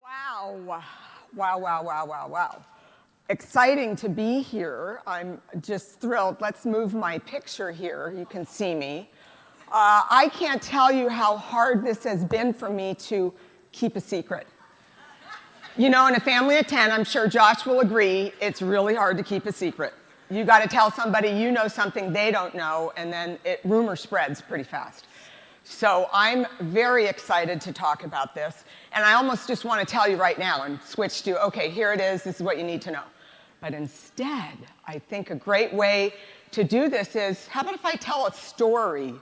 Wow. Wow, wow, wow, wow, wow. Exciting to be here. I'm just thrilled. Let's move my picture here. You can see me. I can't tell you how hard this has been for me to keep a secret. You know, in a family of 10, I'm sure Josh will agree, it's really hard to keep a secret. You got to tell somebody you know something they don't know, and then rumor spreads pretty fast. So I'm very excited to talk about this. And I almost just want to tell you right now and switch to, okay, here it is, this is what you need to know. But instead, I think a great way to do this is, how about if I tell a story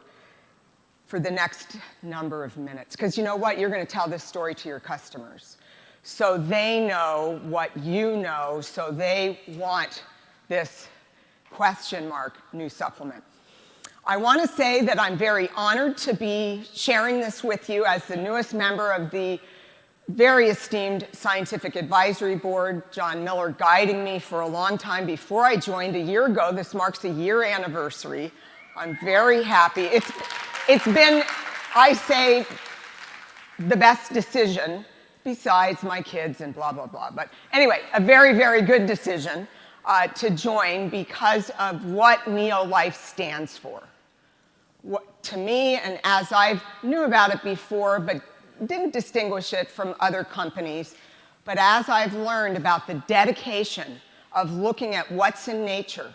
for the next number of minutes? Because you know what? You're going to tell this story to your customers. So they know what you know, so they want this question mark new supplement. I want to say that I'm very honored to be sharing this with you as the newest member of the very esteemed Scientific Advisory Board. John Miller guiding me for a long time before I joined a year ago. This marks a year anniversary. I'm very happy. It's been, I say, the best decision besides my kids and blah, blah, blah. But anyway, a very, very good decision to join because of what Neolife stands for. To me, and as I knew about it before, but didn't distinguish it from other companies, but as I've learned about the dedication of looking at what's in nature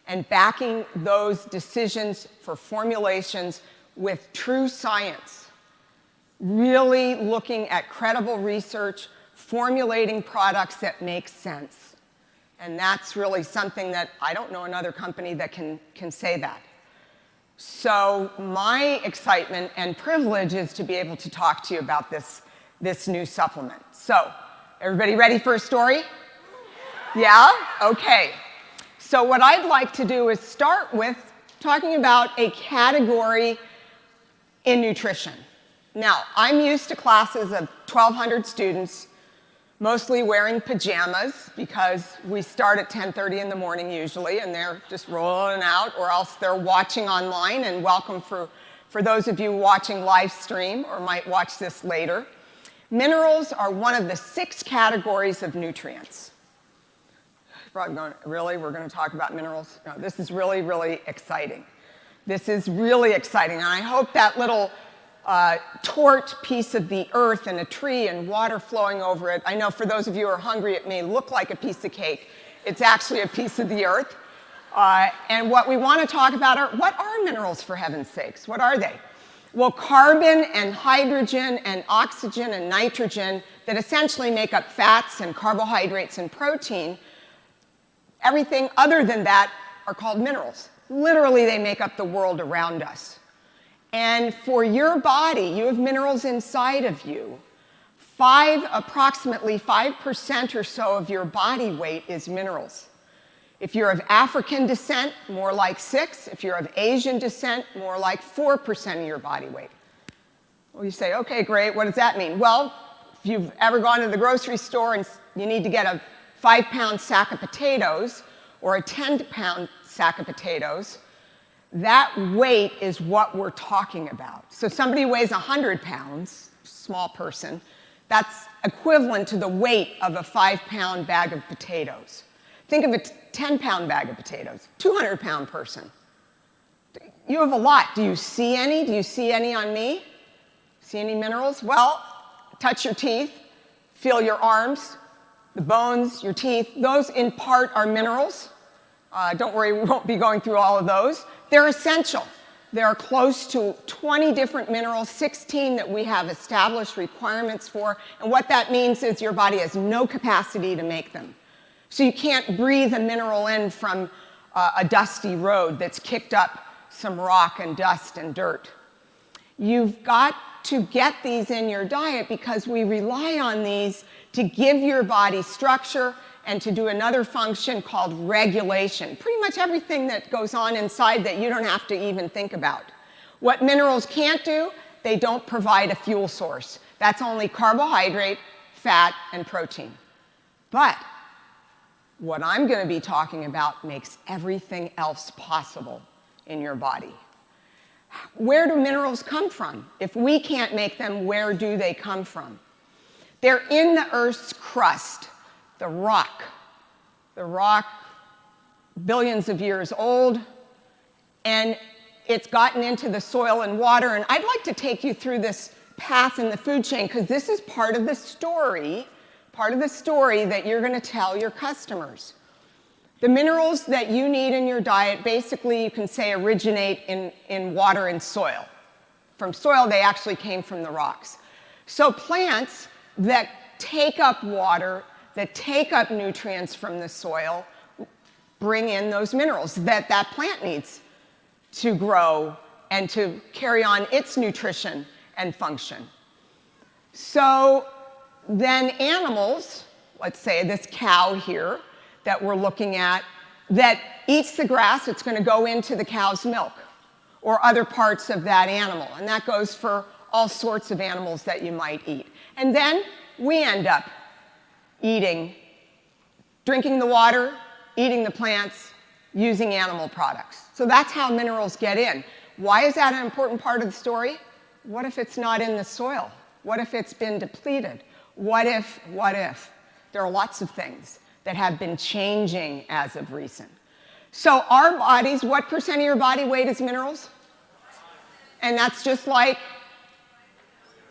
and backing those decisions for formulations with true science, really looking at credible research, formulating products that make sense. And that's really something that I don't know another company that can say that. So my excitement and privilege is to be able to talk to you about this new supplement. So, everybody ready for a story? Yeah? Okay. So what I'd like to do is start with talking about a category in nutrition. Now, I'm used to classes of 1,200 students, mostly wearing pajamas because we start at 10:30 in the morning usually, and they're just rolling out, or else they're watching online, and welcome for those of you watching live stream or might watch this later. Minerals are one of the 6 categories of nutrients. You're probably going, really? We're going to talk about minerals? No, this is really, really exciting. This is really exciting, and I hope that little torte piece of the earth and a tree and water flowing over it. I know for those of you who are hungry, it may look like a piece of cake. It's actually a piece of the earth. And what we want to talk about are, what are minerals, for heaven's sakes? What are they? Well, carbon and hydrogen and oxygen and nitrogen that essentially make up fats and carbohydrates and protein, everything other than that are called minerals. Literally, they make up the world around us. And for your body, you have minerals inside of you. Approximately 5% or so of your body weight is minerals. If you're of African descent, more like 6. If you're of Asian descent, more like 4% of your body weight. Well, you say, okay, great, what does that mean? Well, if you've ever gone to the grocery store and you need to get a 5-pound sack of potatoes or a 10-pound sack of potatoes, that weight is what we're talking about. So somebody who weighs 100 pounds, small person, that's equivalent to the weight of a 5-pound bag of potatoes. Think of a 10-pound bag of potatoes, 200-pound person. You have a lot. Do you see any? Do you see any on me? See any minerals? Well, touch your teeth, feel your arms, the bones, your teeth. Those in part are minerals. Don't worry, we won't be going through all of those. They're essential. There are close to 20 different minerals, 16 that we have established requirements for, and what that means is your body has no capacity to make them. So you can't breathe a mineral in from a dusty road that's kicked up some rock and dust and dirt. You've got to get these in your diet because we rely on these to give your body structure and to do another function called regulation. Pretty much everything that goes on inside that you don't have to even think about. What minerals can't do, they don't provide a fuel source. That's only carbohydrate, fat, and protein. But what I'm going to be talking about makes everything else possible in your body. Where do minerals come from? If we can't make them, where do they come from? They're in the Earth's crust, the rock. The rock, billions of years old, and it's gotten into the soil and water. And I'd like to take you through this path in the food chain, because this is part of the story that you're going to tell your customers. The minerals that you need in your diet, basically, you can say, originate in water and soil. From soil, they actually came from the rocks. So plants that take up water, that take up nutrients from the soil, bring in those minerals that that plant needs to grow and to carry on its nutrition and function. So then animals, let's say this cow here that we're looking at, that eats the grass, it's going to go into the cow's milk or other parts of that animal. And that goes for all sorts of animals that you might eat. And then we end up drinking the water, eating the plants, using animal products. So that's how minerals get in. Why is that an important part of the story? What if it's not in the soil? What if it's been depleted? What if? There are lots of things that have been changing as of recent. So our bodies, what % of your body weight is minerals? And that's just like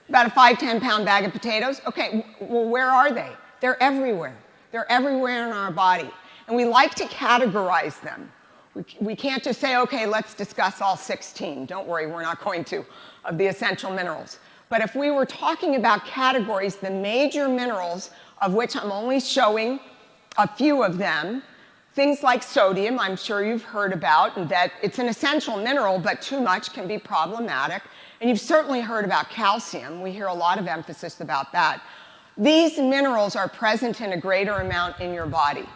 about a 5-10 pound bag of potatoes. Okay, well, where are they? They're everywhere. They're everywhere in our body. And we like to categorize them. We can't just say, okay, let's discuss all 16. Don't worry, we're not going to, of the essential minerals. But if we were talking about categories, the major minerals, of which I'm only showing a few of them, things like sodium, I'm sure you've heard about, and that it's an essential mineral, but too much can be problematic. And you've certainly heard about calcium. We hear a lot of emphasis about that. These minerals are present in a greater amount in your body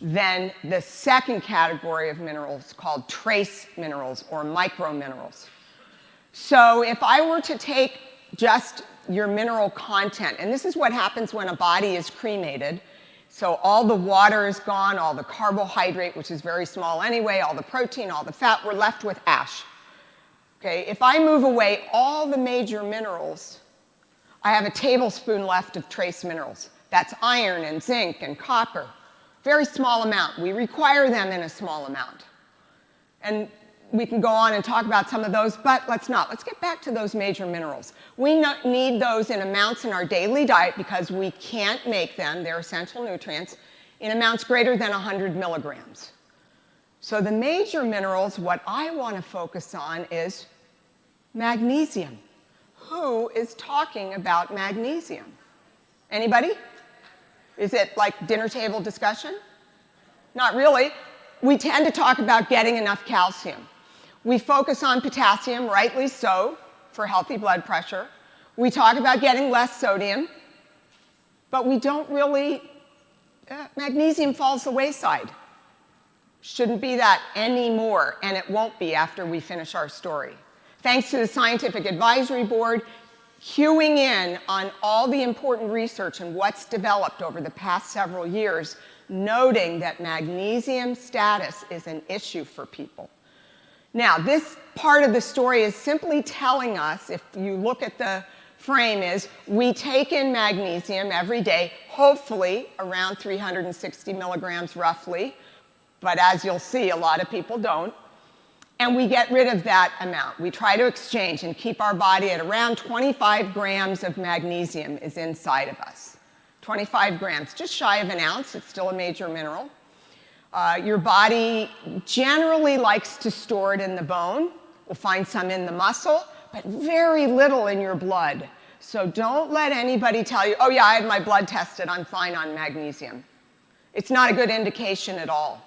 than the second category of minerals called trace minerals or microminerals. So if I were to take just your mineral content, and this is what happens when a body is cremated, so all the water is gone, all the carbohydrate, which is very small anyway, all the protein, all the fat, we're left with ash. Okay, if I move away all the major minerals, I have a tablespoon left of trace minerals. That's iron and zinc and copper. Very small amount. We require them in a small amount. And we can go on and talk about some of those, but let's not. Let's get back to those major minerals. We need those in amounts in our daily diet because we can't make them, they're essential nutrients, in amounts greater than 100 milligrams. So the major minerals, what I want to focus on is magnesium. Who is talking about magnesium? Anybody? Is it like dinner table discussion? Not really. We tend to talk about getting enough calcium. We focus on potassium, rightly so, for healthy blood pressure. We talk about getting less sodium, but we don't really, magnesium falls the wayside. Shouldn't be that anymore, and it won't be after we finish our story. Thanks to the Scientific Advisory Board, cueing in on all the important research and what's developed over the past several years, noting that magnesium status is an issue for people. Now, this part of the story is simply telling us, if you look at the frame, is we take in magnesium every day, hopefully around 360 milligrams roughly, but as you'll see, a lot of people don't. And we get rid of that amount. We try to exchange and keep our body at around 25 grams of magnesium is inside of us. 25 grams, just shy of an ounce. It's still a major mineral. Your body generally likes to store it in the bone. We'll find some in the muscle, but very little in your blood. So don't let anybody tell you, oh yeah, I had my blood tested, I'm fine on magnesium. It's not a good indication at all.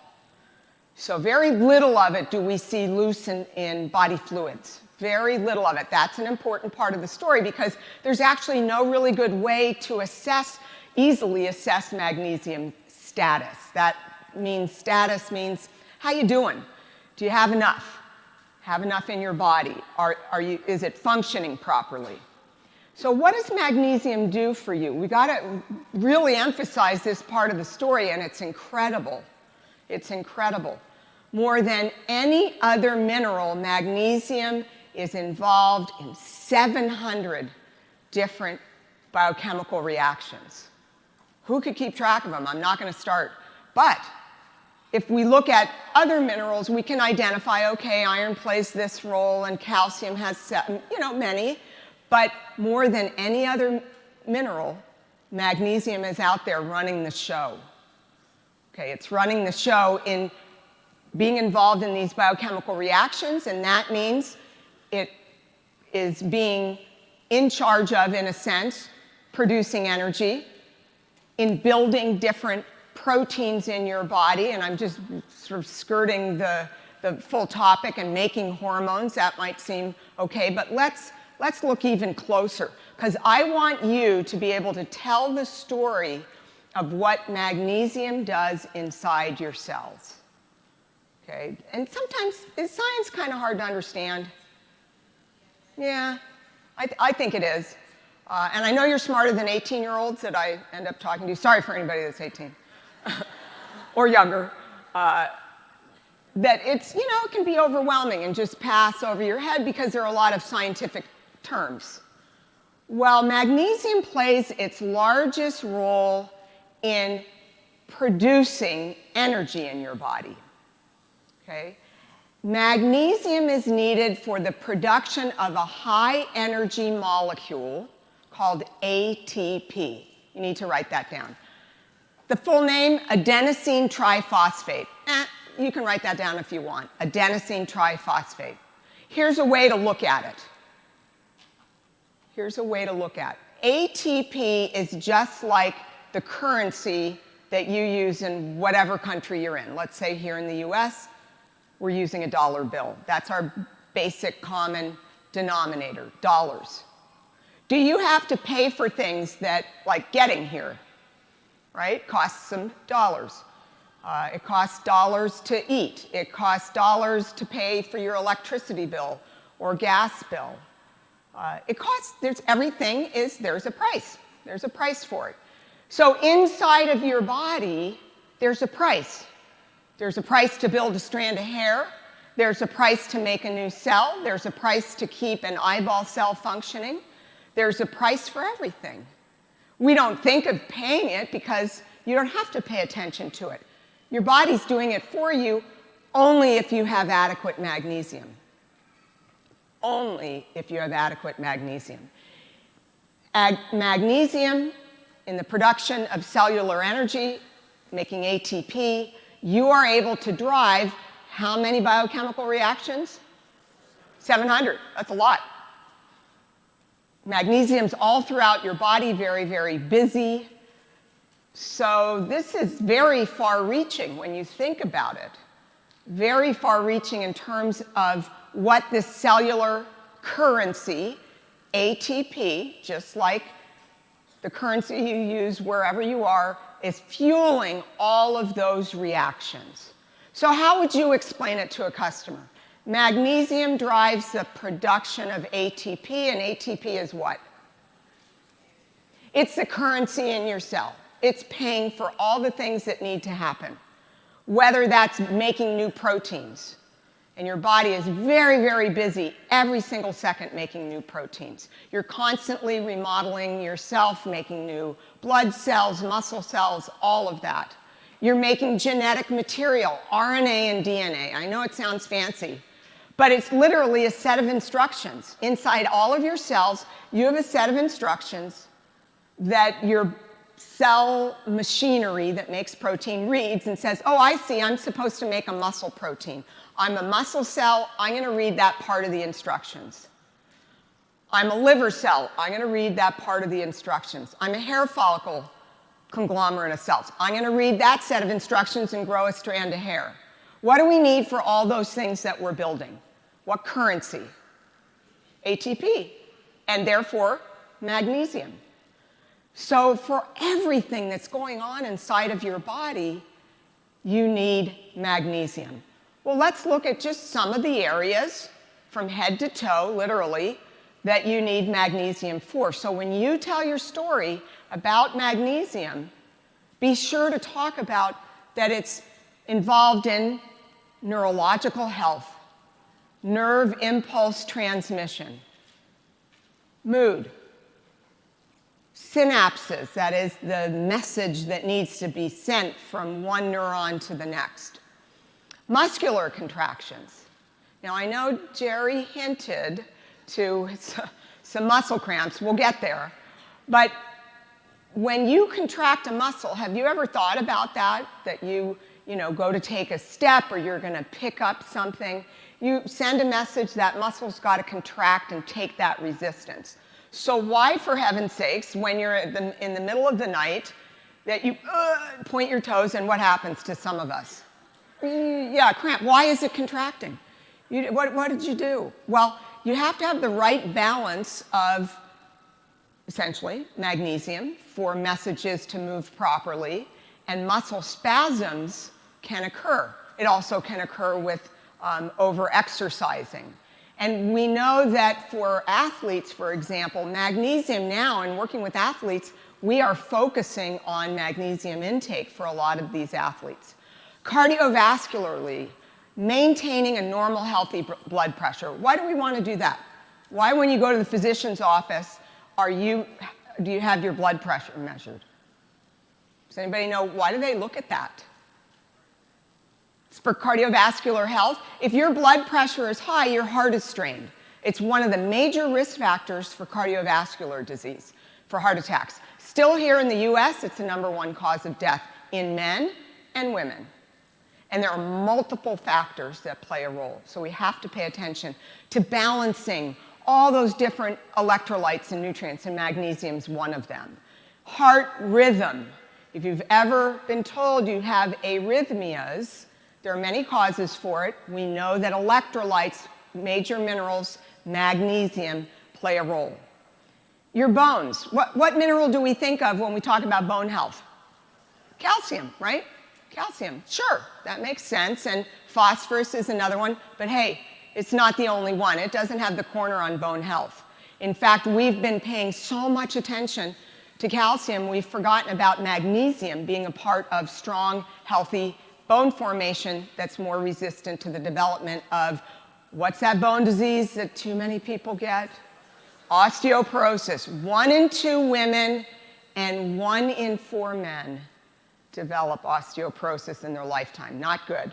So very little of it do we see loose in body fluids. Very little of it. That's an important part of the story because there's actually no really good way to easily assess magnesium status. That means status means how you doing? Do you have enough? Have enough in your body? Is it functioning properly? So what does magnesium do for you? We got to really emphasize this part of the story, and it's incredible. It's incredible. More than any other mineral, magnesium is involved in 700 different biochemical reactions. Who could keep track of them? I'm not going to start. But if we look at other minerals, we can identify, okay, iron plays this role and calcium has, many. But more than any other mineral, magnesium is out there running the show. Okay, it's running the show in being involved in these biochemical reactions, and that means it is being in charge of, in a sense, producing energy, in building different proteins in your body, and I'm just sort of skirting the full topic and making hormones. That might seem okay, but let's look even closer, because I want you to be able to tell the story of what magnesium does inside your cells. Okay? And sometimes is science kind of hard to understand? Yeah, I think it is. And I know you're smarter than 18-year-olds that I end up talking to. Sorry for anybody that's 18 or younger. That it's, it can be overwhelming and just pass over your head because there are a lot of scientific terms. Well, magnesium plays its largest role in producing energy in your body. Okay? Magnesium is needed for the production of a high-energy molecule called ATP. You need to write that down. The full name, adenosine triphosphate. You can write that down if you want. Adenosine triphosphate. Here's a way to look at it. Here's a way to look at it. ATP is just like the currency that you use in whatever country you're in. Let's say here in the US, we're using a dollar bill. That's our basic common denominator, dollars. Do you have to pay for things that, like getting here, right? Costs some dollars. It costs dollars to eat. It costs dollars to pay for your electricity bill or gas bill. It costs, there's a price. There's a price for it. So inside of your body, there's a price. There's a price to build a strand of hair. There's a price to make a new cell. There's a price to keep an eyeball cell functioning. There's a price for everything. We don't think of paying it because you don't have to pay attention to it. Your body's doing it for you only if you have adequate magnesium. Only if you have adequate magnesium. Magnesium in the production of cellular energy, making ATP, you are able to drive how many biochemical reactions? 700. That's a lot. Magnesium's all throughout your body, very, very busy. So this is very far-reaching when you think about it. Very far-reaching in terms of what this cellular currency, ATP, just like the currency you use wherever you are, is fueling all of those reactions. So how would you explain it to a customer? Magnesium drives the production of ATP, and ATP is what? It's the currency in your cell. It's paying for all the things that need to happen, whether that's making new proteins. And your body is very, very busy every single second making new proteins. You're constantly remodeling yourself, making new blood cells, muscle cells, all of that. You're making genetic material, RNA and DNA. I know it sounds fancy, but it's literally a set of instructions. Inside all of your cells, you have a set of instructions that your cell machinery that makes protein reads and says, oh, I see, I'm supposed to make a muscle protein. I'm a muscle cell, I'm going to read that part of the instructions. I'm a liver cell, I'm going to read that part of the instructions. I'm a hair follicle conglomerate of cells. I'm going to read that set of instructions and grow a strand of hair. What do we need for all those things that we're building? What currency? ATP, and therefore magnesium. So for everything that's going on inside of your body, you need magnesium. Well, let's look at just some of the areas from head to toe, literally, that you need magnesium for. So when you tell your story about magnesium, be sure to talk about that it's involved in neurological health, nerve impulse transmission, mood, Synapses, that is the message that needs to be sent from one neuron to the next. Muscular contractions. Now, I know Jerry hinted to some muscle cramps. We'll get there. But when you contract a muscle, have you ever thought about that? That you go to take a step or you're going to pick up something. You send a message, that muscle's got to contract and take that resistance. So why, for heaven's sakes, when you're in the middle of the night, that you point your toes and what happens to some of us? Yeah, cramp. Why is it contracting? What did you do? Well, you have to have the right balance of, essentially, magnesium for messages to move properly, and muscle spasms can occur. It also can occur with over-exercising. And we know that for athletes, for example, magnesium now, in working with athletes, we are focusing on magnesium intake for a lot of these athletes. Cardiovascularly, maintaining a normal, healthy blood pressure. Why do we want to do that? Why, when you go to the physician's office, do you have your blood pressure measured? Does anybody know why do they look at that? It's for cardiovascular health. If your blood pressure is high, your heart is strained. It's one of the major risk factors for cardiovascular disease, for heart attacks. Still here in the US, it's the #1 cause of death in men and women. And there are multiple factors that play a role. So we have to pay attention to balancing all those different electrolytes and nutrients, and magnesium's one of them. Heart rhythm. If you've ever been told you have arrhythmias, there are many causes for it. We know that electrolytes, major minerals, magnesium, play a role. Your bones. What mineral do we think of when we talk about bone health? Calcium, right? Calcium. Sure, that makes sense. And phosphorus is another one. But hey, it's not the only one. It doesn't have the corner on bone health. In fact, we've been paying so much attention to calcium, we've forgotten about magnesium being a part of strong, healthy bone formation that's more resistant to the development of, what's that bone disease that too many people get? Osteoporosis. 1 in 2 women and 1 in 4 men develop osteoporosis in their lifetime. Not good.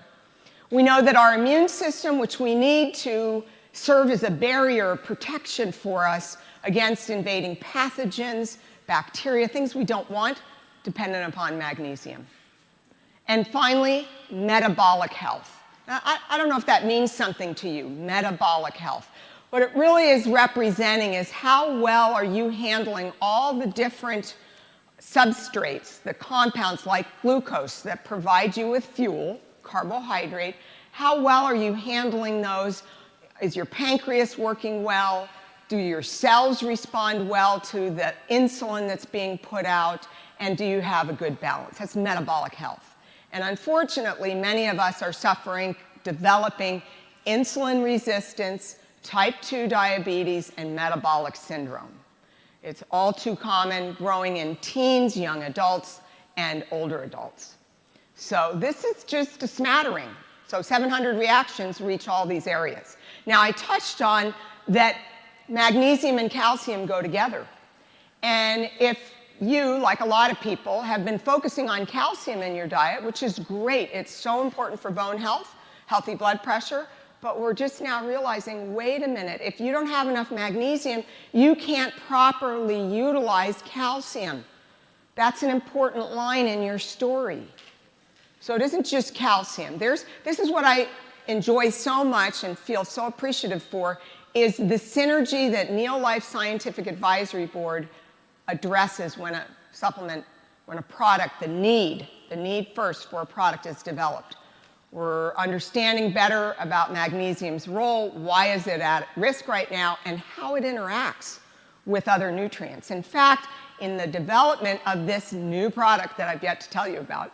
We know that our immune system, which we need to serve as a barrier of protection for us against invading pathogens, bacteria, things we don't want, dependent upon magnesium. And finally, metabolic health. Now, I don't know if that means something to you, metabolic health. What it really is representing is how well are you handling all the different substrates, the compounds like glucose that provide you with fuel, carbohydrate. How well are you handling those? Is your pancreas working well? Do your cells respond well to the insulin that's being put out? And do you have a good balance? That's metabolic health. And unfortunately, many of us are suffering, developing insulin resistance, type 2 diabetes, and metabolic syndrome. It's all too common, growing in teens, young adults, and older adults. So this is just a smattering. So 700 reactions reach all these areas. Now, I touched on that magnesium and calcium go together. And if you, like a lot of people, have been focusing on calcium in your diet, which is great, it's so important for bone health, healthy blood pressure, but we're just now realizing, wait a minute, if you don't have enough magnesium, you can't properly utilize calcium. That's an important line in your story. So it isn't just calcium. This is what I enjoy so much and feel so appreciative for, is the synergy that Neolife Scientific Advisory Board addresses when a supplement, when a product, the need first for a product is developed. We're understanding better about magnesium's role, why is it at risk right now, and how it interacts with other nutrients. In fact, in the development of this new product that I've yet to tell you about,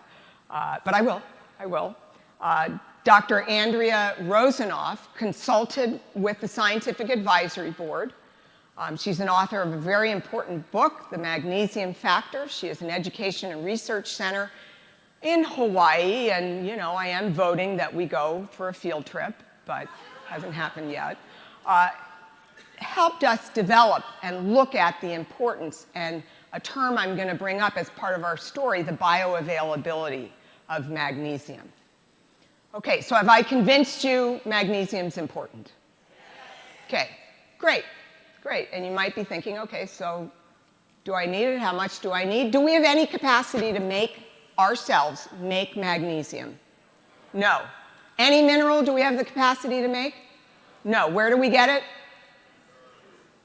but I will, Dr. Andrea Rosenoff consulted with the Scientific Advisory Board. She's an author of a very important book, The Magnesium Factor. She is an education and research center in Hawaii, and I am voting that we go for a field trip, but hasn't happened yet. Helped us develop and look at the importance and a term I'm going to bring up as part of our story, the bioavailability of magnesium. Okay, so have I convinced you magnesium's important? Okay, great, great. And you might be thinking, okay, so do I need it? How much do I need? Do we have any capacity to make ourselves make magnesium? No. Any mineral do we have the capacity to make? No. Where do we get it?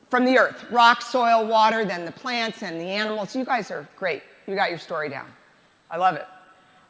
From the earth. Rock, soil, water, then the plants and the animals. You guys are great. You got your story down. I love it.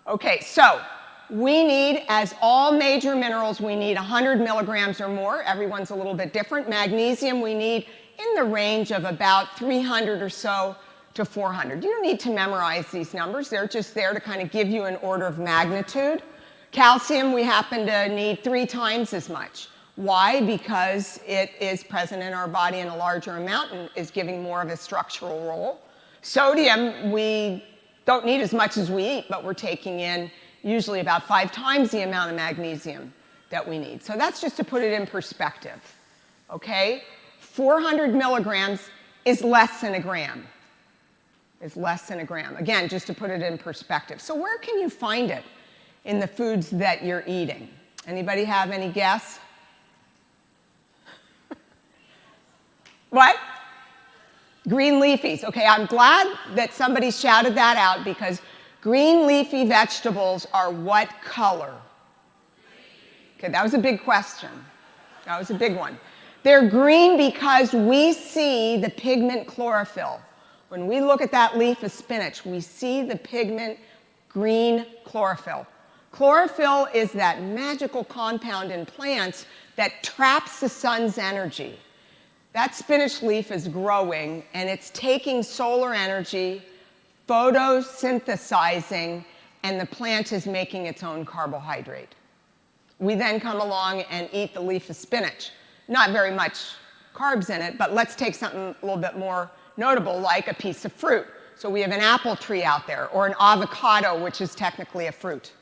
Okay, so we need, as all major minerals, we need 100 milligrams or more. Everyone's a little bit different. Magnesium, we need in the range of about 300 or so to 400. You don't need to memorize these numbers. They're just there to kind of give you an order of magnitude. Calcium, we happen to need 3 times as much. Why? Because it is present in our body in a larger amount and is giving more of a structural role. Sodium, we don't need as much as we eat, but we're taking in usually about 5 times the amount of magnesium that we need. So that's just to put it in perspective, okay? 400 milligrams is less than a gram. Is less than a gram. Again, just to put it in perspective. So where can you find it in the foods that you're eating? Anybody have any guess? What? Green leafies. Okay, I'm glad that somebody shouted that out because green leafy vegetables are what color? Okay, that was a big question. That was a big one. They're green because we see the pigment chlorophyll. When we look at that leaf of spinach, we see the pigment green chlorophyll. Chlorophyll is that magical compound in plants that traps the sun's energy. That spinach leaf is growing, and it's taking solar energy, photosynthesizing, and the plant is making its own carbohydrate. We then come along and eat the leaf of spinach. Not very much carbs in it, but let's take something a little bit more notable, like a piece of fruit. So we have an apple tree out there, or an avocado, which is technically a fruit.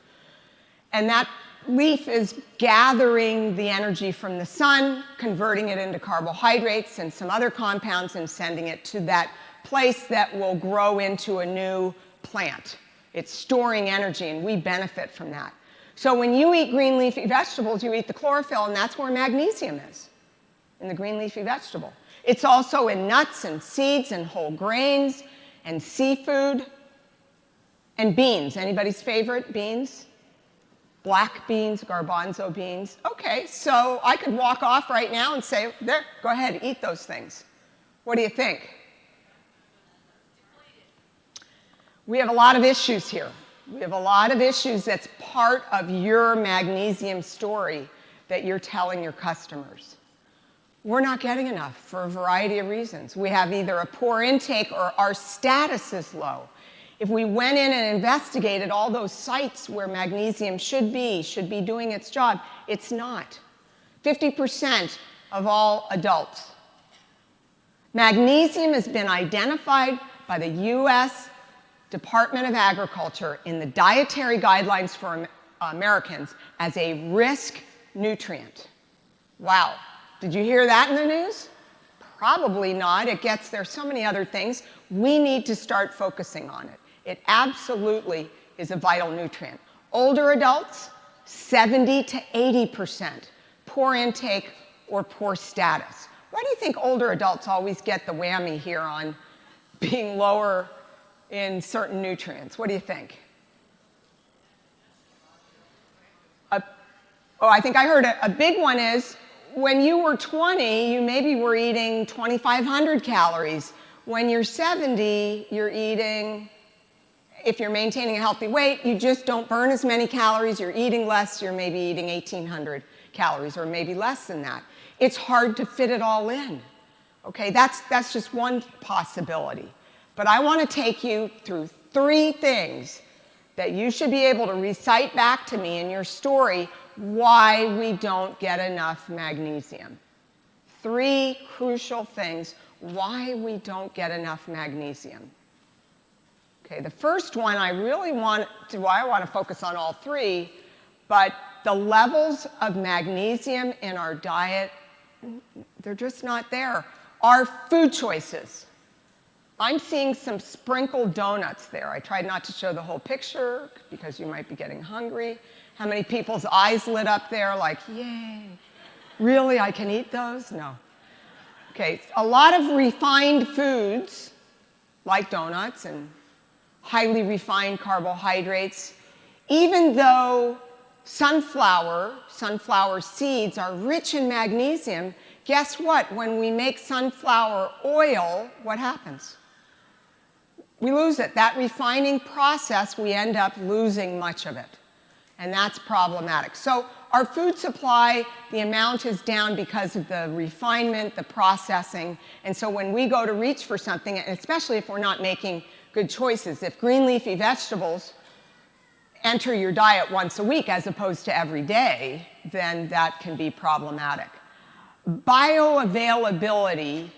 And that leaf is gathering the energy from the sun, converting it into carbohydrates and some other compounds, and sending it to that place that will grow into a new plant. It's storing energy, and we benefit from that. So when you eat green leafy vegetables, you eat the chlorophyll, and that's where magnesium is, in the green leafy vegetable. It's also in nuts and seeds and whole grains and seafood and beans. Anybody's favorite? Beans? Black beans, garbanzo beans. Okay, so I could walk off right now and say, there, go ahead, eat those things. What do you think? We have a lot of issues here. We have a lot of issues that's part of your magnesium story that you're telling your customers. We're not getting enough for a variety of reasons. We have either a poor intake or our status is low. If we went in and investigated all those sites where magnesium should be doing its job, it's not. 50% of all adults. Magnesium has been identified by the U.S. Department of Agriculture in the dietary guidelines for Americans as a risk nutrient. Wow. Did you hear that in the news? Probably not. There's so many other things. We need to start focusing on it. It absolutely is a vital nutrient. Older adults, 70 to 80%. Poor intake or poor status. Why do you think older adults always get the whammy here on being lower in certain nutrients? What do you think? I think I heard it. A big one is when you were 20, you maybe were eating 2,500 calories. When you're 70, you're eating, if you're maintaining a healthy weight, you just don't burn as many calories, you're eating less, you're maybe eating 1,800 calories or maybe less than that. It's hard to fit it all in. Okay, that's just one possibility. But I want to take you through 3 things that you should be able to recite back to me in your story why we don't get enough magnesium. 3 crucial things why we don't get enough magnesium. Okay, the first one I want to focus on all 3, but the levels of magnesium in our diet, they're just not there. Our food choices. I'm seeing some sprinkled donuts there. I tried not to show the whole picture because you might be getting hungry. How many people's eyes lit up there like, yay, really, I can eat those? No. Okay, a lot of refined foods, like donuts and highly refined carbohydrates, even though sunflower seeds are rich in magnesium, guess what? When we make sunflower oil, what happens? We lose it. That refining process, we end up losing much of it. And that's problematic. So our food supply, the amount is down because of the refinement, the processing. And so when we go to reach for something, and especially if we're not making good choices, if green leafy vegetables enter your diet once a week as opposed to every day, then that can be problematic. Bioavailability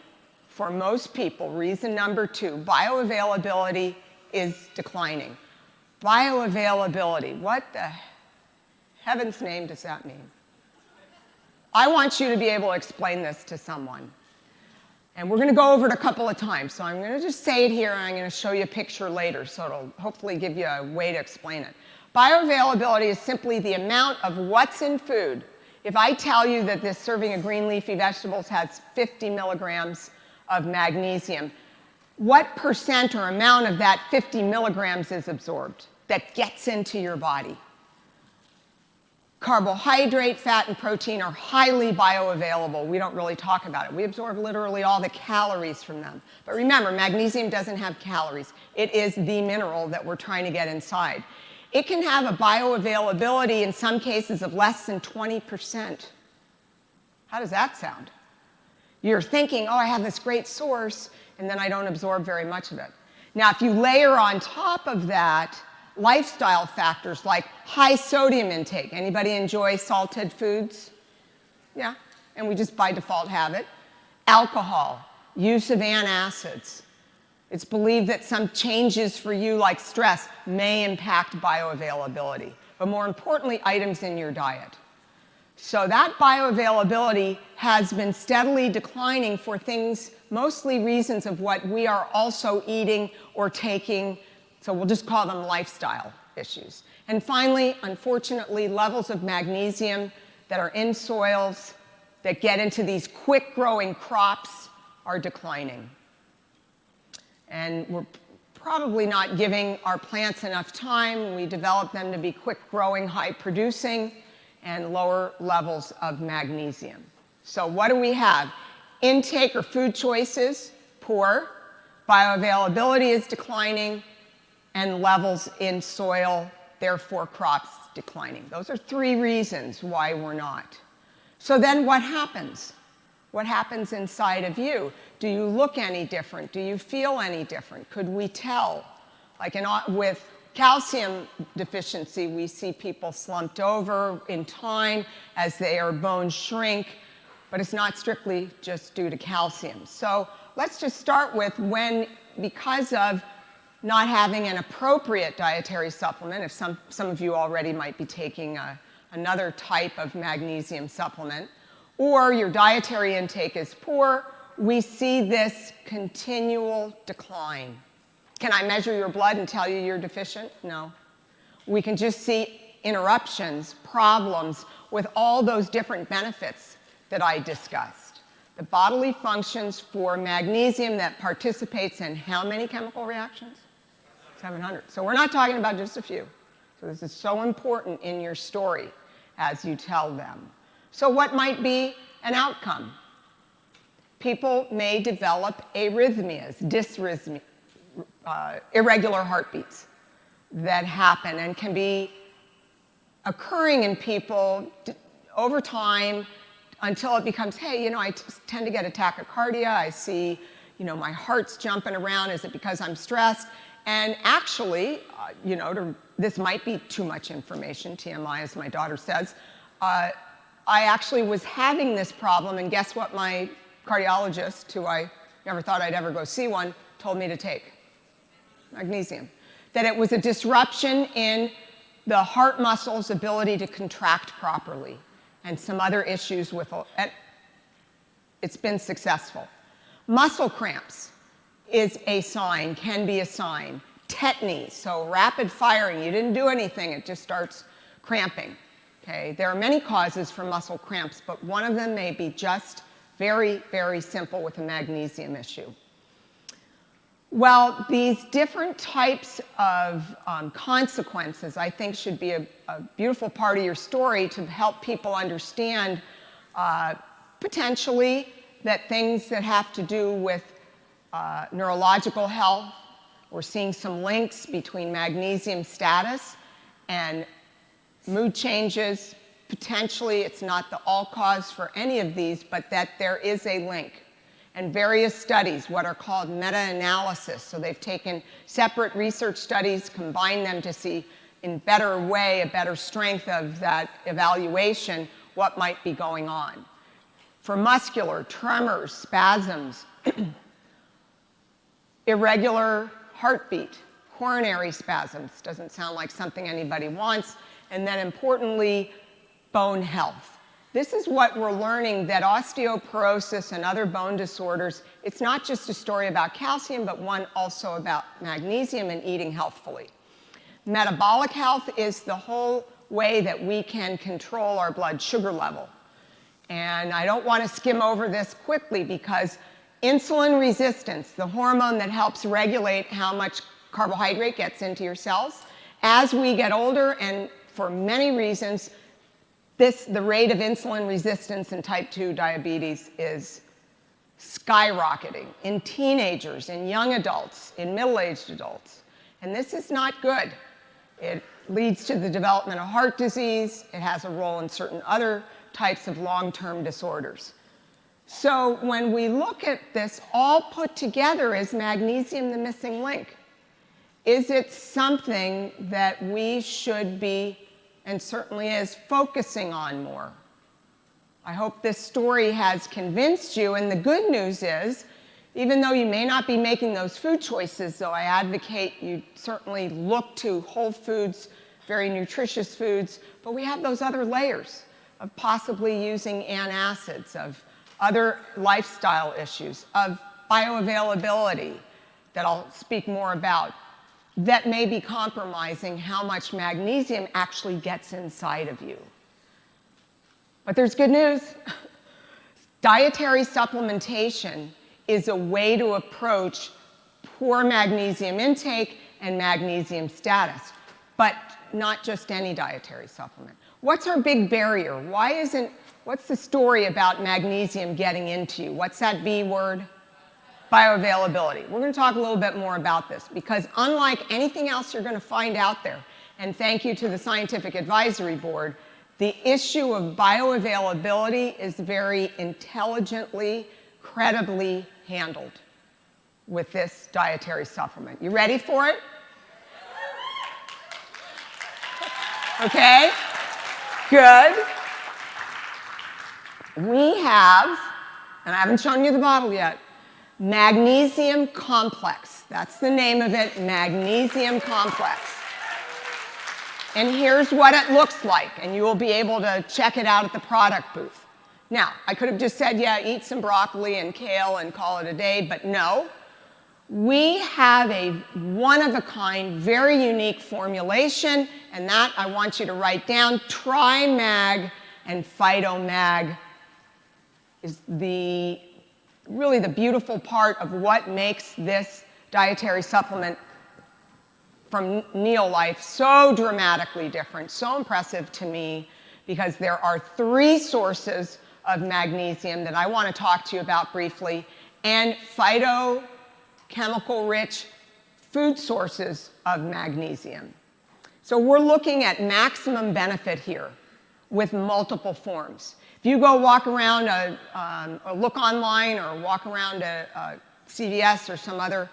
for most people, reason number 2, bioavailability is declining. Bioavailability, what the heaven's name does that mean? I want you to be able to explain this to someone. And we're going to go over it a couple of times. So I'm going to just say it here, and I'm going to show you a picture later, so it'll hopefully give you a way to explain it. Bioavailability is simply the amount of what's in food. If I tell you that this serving of green leafy vegetables has 50 milligrams of magnesium, what percent or amount of that 50 milligrams is absorbed that gets into your body? Carbohydrate, fat, and protein are highly bioavailable. We don't really talk about it. We absorb literally all the calories from them. But remember, magnesium doesn't have calories. It is the mineral that we're trying to get inside. It can have a bioavailability in some cases of less than 20%. How does that sound? You're thinking, oh, I have this great source, and then I don't absorb very much of it. Now, if you layer on top of that lifestyle factors like high sodium intake. Anybody enjoy salted foods? Yeah, and we just by default have it. Alcohol, use of antacids. It's believed that some changes for you, like stress, may impact bioavailability. But more importantly, items in your diet. So that bioavailability has been steadily declining for things, mostly reasons of what we are also eating or taking. So we'll just call them lifestyle issues. And finally, unfortunately, levels of magnesium that are in soils that get into these quick-growing crops are declining. And we're probably not giving our plants enough time. We develop them to be quick-growing, high-producing, and lower levels of magnesium. So what do we have? Intake or food choices, poor. Bioavailability is declining. And levels in soil, therefore crops declining. Those are 3 reasons why we're not. So then what happens? What happens inside of you? Do you look any different? Do you feel any different? Could we tell? Like with calcium deficiency, we see people slumped over in time as their bones shrink, but it's not strictly just due to calcium. So let's just start with when, because of not having an appropriate dietary supplement, if some of you already might be taking another type of magnesium supplement, or your dietary intake is poor, we see this continual decline. Can I measure your blood and tell you you're deficient? No. We can just see interruptions, problems with all those different benefits that I discussed. The bodily functions for magnesium that participates in how many chemical reactions? 700. So we're not talking about just a few. So this is so important in your story as you tell them. So what might be an outcome? People may develop arrhythmias, dysrhythmia, irregular heartbeats that happen and can be occurring in people over time until it becomes, hey, you know, I tend to get a tachycardia. I see, you know, my heart's jumping around. Is it because I'm stressed? And actually, you know, this might be too much information, TMI, as my daughter says. I actually was having this problem, and guess what my cardiologist, who I never thought I'd ever go see one, told me to take? Magnesium. That it was a disruption in the heart muscle's ability to contract properly, and some other issues with it. It's been successful. Muscle cramps. is a sign, can be a sign. Tetany, so rapid firing, you didn't do anything, it just starts cramping. Okay? There are many causes for muscle cramps, but one of them may be just very, very simple with a magnesium issue. Well, these different types of consequences, I think, should be a beautiful part of your story to help people understand potentially that things that have to do with neurological health, we're seeing some links between magnesium status and mood changes. Potentially, it's not the all cause for any of these, but that there is a link. And various studies, what are called meta-analysis, so they've taken separate research studies, combined them to see in better way, a better strength of that evaluation, what might be going on. For muscular, tremors, spasms, irregular heartbeat, coronary spasms, doesn't sound like something anybody wants, and then importantly, bone health. This is what we're learning, that osteoporosis and other bone disorders, it's not just a story about calcium, but one also about magnesium and eating healthfully. Metabolic health is the whole way that we can control our blood sugar level. And I don't want to skim over this quickly because insulin resistance, the hormone that helps regulate how much carbohydrate gets into your cells, as we get older, and for many reasons, the rate of insulin resistance in type 2 diabetes is skyrocketing in teenagers, in young adults, in middle-aged adults. And this is not good. It leads to the development of heart disease. It has a role in certain other types of long-term disorders. So when we look at this, all put together, is magnesium the missing link? Is it something that we should be, and certainly is, focusing on more? I hope this story has convinced you, and the good news is, even though you may not be making those food choices, though I advocate you certainly look to whole foods, very nutritious foods, but we have those other layers of possibly using antacids, of other lifestyle issues, of bioavailability that I'll speak more about, that may be compromising how much magnesium actually gets inside of you. But there's good news. Dietary supplementation is a way to approach poor magnesium intake and magnesium status, but not just any dietary supplement. What's our big barrier? What's the story about magnesium getting into you? What's that B word? Bioavailability. We're going to talk a little bit more about this because unlike anything else you're going to find out there, and thank you to the Scientific Advisory Board, the issue of bioavailability is very intelligently, credibly handled with this dietary supplement. You ready for it? Okay, good. We have, and I haven't shown you the bottle yet, magnesium complex. That's the name of it, magnesium complex. And here's what it looks like, and you will be able to check it out at the product booth. Now, I could have just said, yeah, eat some broccoli and kale and call it a day, but no. We have a one-of-a-kind, very unique formulation, and that I want you to write down. TriMag and PhytoMag is really the beautiful part of what makes this dietary supplement from Neolife so dramatically different, so impressive to me, because there are 3 sources of magnesium that I want to talk to you about briefly, and phytochemical-rich food sources of magnesium. So we're looking at maximum benefit here with multiple forms. If you go walk around, or look online, or walk around a CVS or some other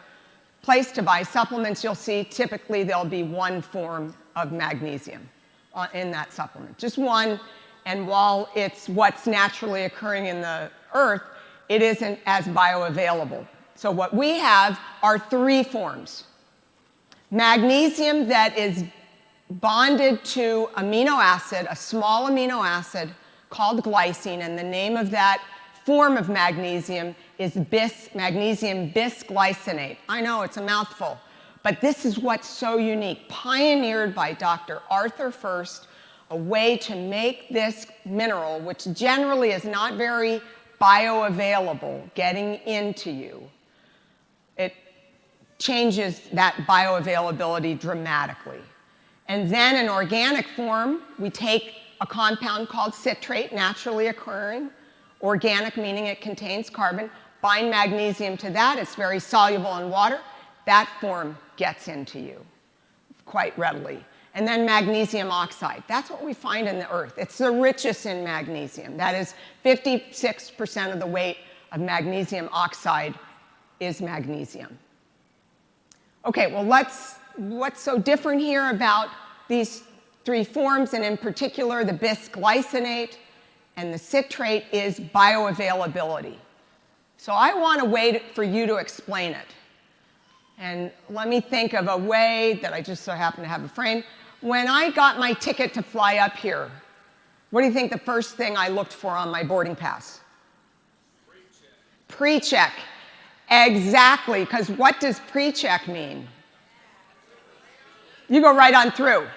place to buy supplements, you'll see typically there'll be one form of magnesium in that supplement, just one. And while it's what's naturally occurring in the earth, it isn't as bioavailable. So what we have are 3 forms. Magnesium that is bonded to amino acid, a small amino acid called glycine, and the name of that form of magnesium is magnesium bisglycinate. I know, it's a mouthful, but this is what's so unique. Pioneered by Dr. Arthur First, a way to make this mineral, which generally is not very bioavailable, getting into you. It changes that bioavailability dramatically. And then in organic form, we take a compound called citrate, naturally occurring, organic meaning it contains carbon, bind magnesium to that, it's very soluble in water, that form gets into you quite readily. And then magnesium oxide, that's what we find in the earth. It's the richest in magnesium. That is 56% of the weight of magnesium oxide is magnesium. Okay, well, what's so different here about these three forms, and in particular the bisglycinate and the citrate, is bioavailability. So I want to wait for you to explain it. And let me think of a way that I just so happen to have a frame. When I got my ticket to fly up here, what do you think the first thing I looked for on my boarding pass? Pre-check. Exactly, because what does pre-check mean? You go right on through.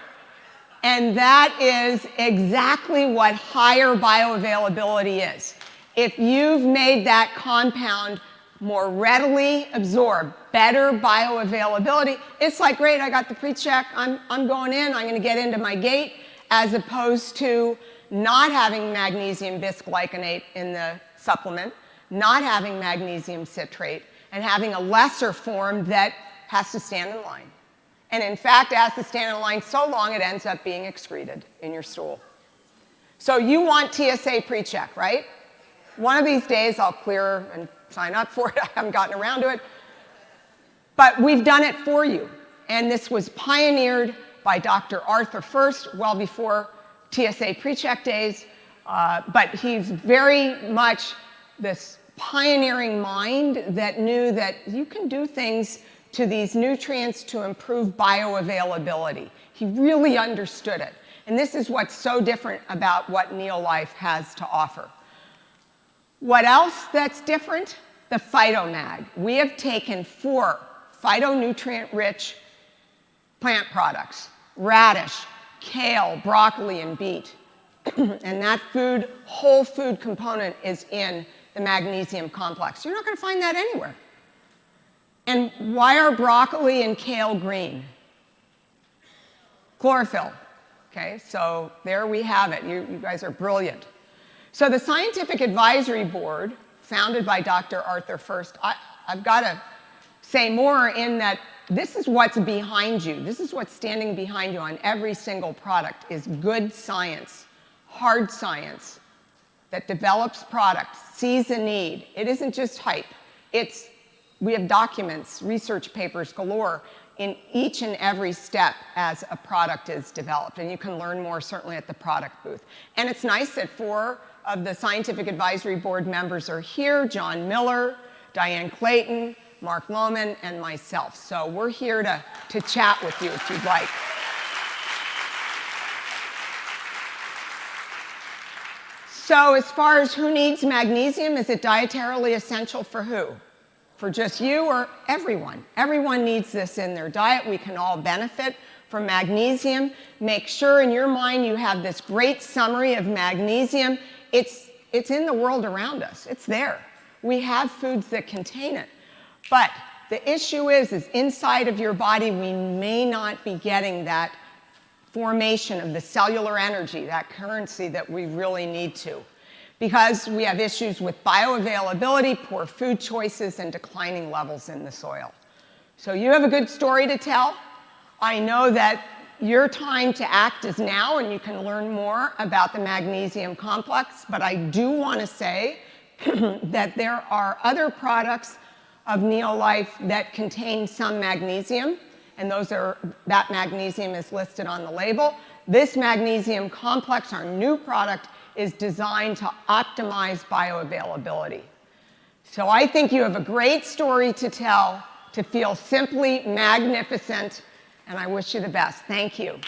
And that is exactly what higher bioavailability is. If you've made that compound more readily absorbed, better bioavailability, it's like, great, I got the pre-check, I'm going in, I'm going to get into my gate, as opposed to not having magnesium bisglycinate in the supplement, not having magnesium citrate, and having a lesser form that has to stand in line. And in fact, it has to stand in line so long it ends up being excreted in your stool. So you want TSA pre-check, right? One of these days I'll clear and sign up for it. I haven't gotten around to it. But we've done it for you. And this was pioneered by Dr. Arthur First, well before TSA pre-check days. But he's very much this pioneering mind that knew that you can do things to these nutrients to improve bioavailability. He really understood it. And this is what's so different about what Neolife has to offer. What else that's different? The phytomag. We have taken 4 phytonutrient-rich plant products: radish, kale, broccoli, and beet. And that whole food component is in the magnesium complex. You're not going to find that anywhere. And why are broccoli and kale green? Chlorophyll. Okay, so there we have it. You guys are brilliant. So the Scientific Advisory Board, founded by Dr. Arthur First, I've got to say more in that this is what's behind you. This is what's standing behind you on every single product, is good science, hard science that develops products, sees a need. It isn't just hype. We have documents, research papers galore in each and every step as a product is developed. And you can learn more certainly at the product booth. And it's nice that 4 of the Scientific Advisory Board members are here: John Miller, Diane Clayton, Mark Lohman, and myself. So we're here to chat with you if you'd like. So as far as who needs magnesium, is it dietarily essential for who? For just you or everyone? Everyone needs this in their diet. We can all benefit from magnesium. Make sure in your mind you have this great summary of magnesium. It's in the world around us. It's there. We have foods that contain it. But the issue is inside of your body, we may not be getting that formation of the cellular energy, that currency that we really need to, because we have issues with bioavailability, poor food choices, and declining levels in the soil. So you have a good story to tell. I know that your time to act is now, and you can learn more about the magnesium complex, but I do want to say that there are other products of Neolife that contain some magnesium, and that magnesium is listed on the label. This magnesium complex, our new product, is designed to optimize bioavailability. So I think you have a great story to tell, to feel simply magnificent, and I wish you the best. Thank you.